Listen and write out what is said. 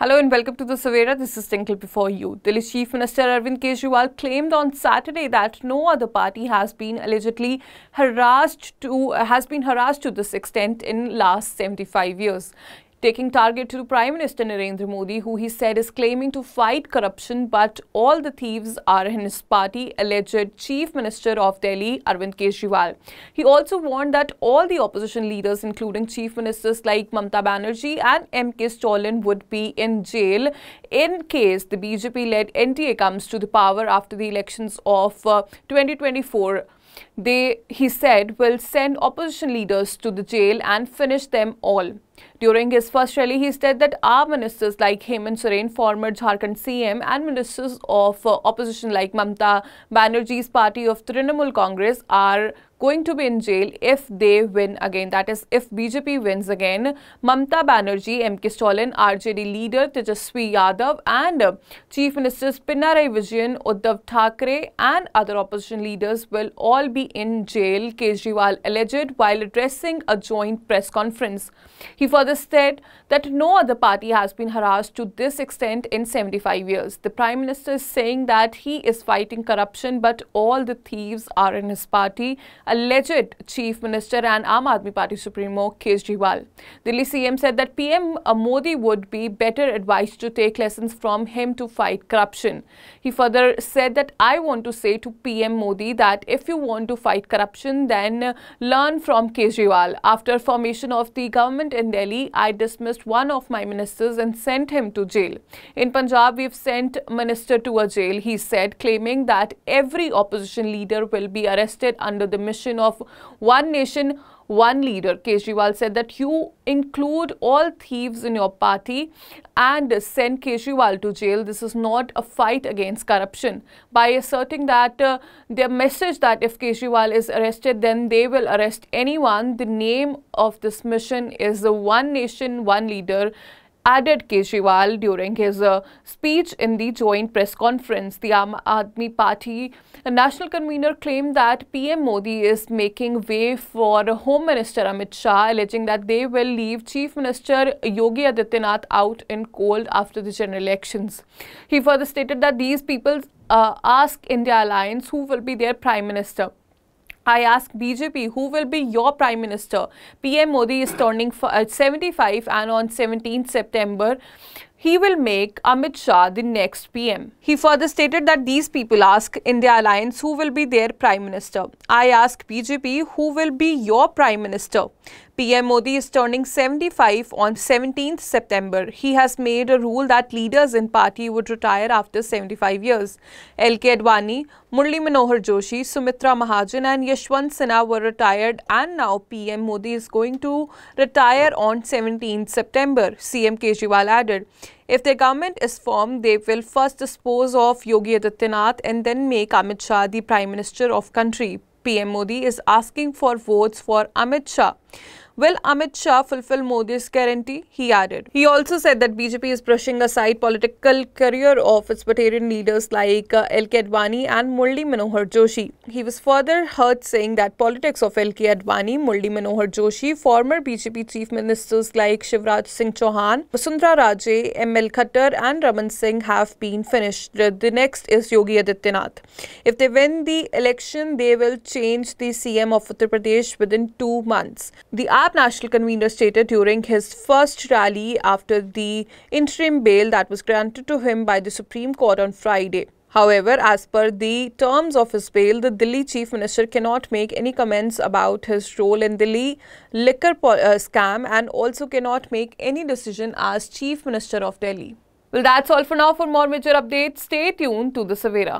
Hello and welcome to the Savera. This is Tinkle before you. Delhi Chief Minister Arvind Kejriwal claimed on Saturday that no other party has been allegedly harassed to this extent in last 75 years. Taking target to Prime Minister Narendra Modi, who he said is claiming to fight corruption, but all the thieves are in his party, alleged Chief Minister of Delhi Arvind Kejriwal. He also warned that all the opposition leaders, including Chief Ministers like Mamata Banerjee and M.K. Stalin, would be in jail in case the BJP-led NDA comes to the power after the elections of 2024. He said, will send opposition leaders to the jail and finish them all. During his first rally, he said that our ministers like Hemant Soren, former Jharkhand CM, and ministers of opposition like Mamata Banerjee's party of Trinamool Congress are going to be in jail if they win again. That is, if BJP wins again. Mamata Banerjee, M.K. Stalin, RJD leader Tejasvi Yadav, and Chief Ministers Pinarayi Vijayan, Uddhav Thackeray, and other opposition leaders will all be in jail, Kejriwal alleged while addressing a joint press conference. He further said that no other party has been harassed to this extent in 75 years. The Prime Minister is saying that he is fighting corruption, but all the thieves are in his party, alleged Chief Minister and Aam Aadmi Party Supremo Kejriwal. Delhi CM said that PM Modi would be better advised to take lessons from him to fight corruption. He further said that I want to say to PM Modi that if you want to fight corruption, then learn from Kejriwal. After formation of the government in Delhi, I dismissed one of my ministers and sent him to jail. In Punjab, we've sent minister to a jail, he said, claiming that every opposition leader will be arrested under the mission of One Nation, One Leader. Kejriwal said that you include all thieves in your party and send Kejriwal to jail. This is not a fight against corruption. By asserting that their message that if Kejriwal is arrested, then they will arrest anyone, the name of this mission is the One Nation, One Leader, added Kejriwal during his speech in the joint press conference. The Aam Aadmi Party national convener claimed that PM Modi is making way for Home Minister Amit Shah, alleging that they will leave Chief Minister Yogi Adityanath out in cold after the general elections. He further stated that these people ask India Alliance who will be their Prime Minister. I ask BJP, who will be your Prime Minister? PM Modi is turning 75 and on 17th September, he will make Amit Shah the next PM. He further stated that these people ask India Alliance who will be their Prime Minister. I ask BJP, who will be your Prime Minister? PM Modi is turning 75 on 17th September. He has made a rule that leaders in party would retire after 75 years. L.K. Advani, Murli Manohar Joshi, Sumitra Mahajan and Yashwant Sinha were retired, and now PM Modi is going to retire on 17th September, CM Kejriwal added. If their government is formed, they will first dispose of Yogi Adityanath and then make Amit Shah the Prime Minister of country. PM Modi is asking for votes for Amit Shah. Will Amit Shah fulfill Modi's guarantee? He added. He also said that BJP is brushing aside political career of its veteran leaders like L.K. Advani and Murli Manohar Joshi. He was further heard saying that politics of L.K. Advani, Murli Manohar Joshi, former BJP chief ministers like Shivraj Singh Chauhan, Vasundhara Raje, M.L. Khattar and Raman Singh have been finished. The next is Yogi Adityanath. If they win the election, they will change the CM of Uttar Pradesh within 2 months. The AAP national convener stated during his first rally after the interim bail that was granted to him by the Supreme Court on Friday. However, as per the terms of his bail, the Delhi Chief Minister cannot make any comments about his role in Delhi liquor scam and also cannot make any decision as Chief Minister of Delhi. Well, that's all for now. For more major updates, stay tuned to the Savera.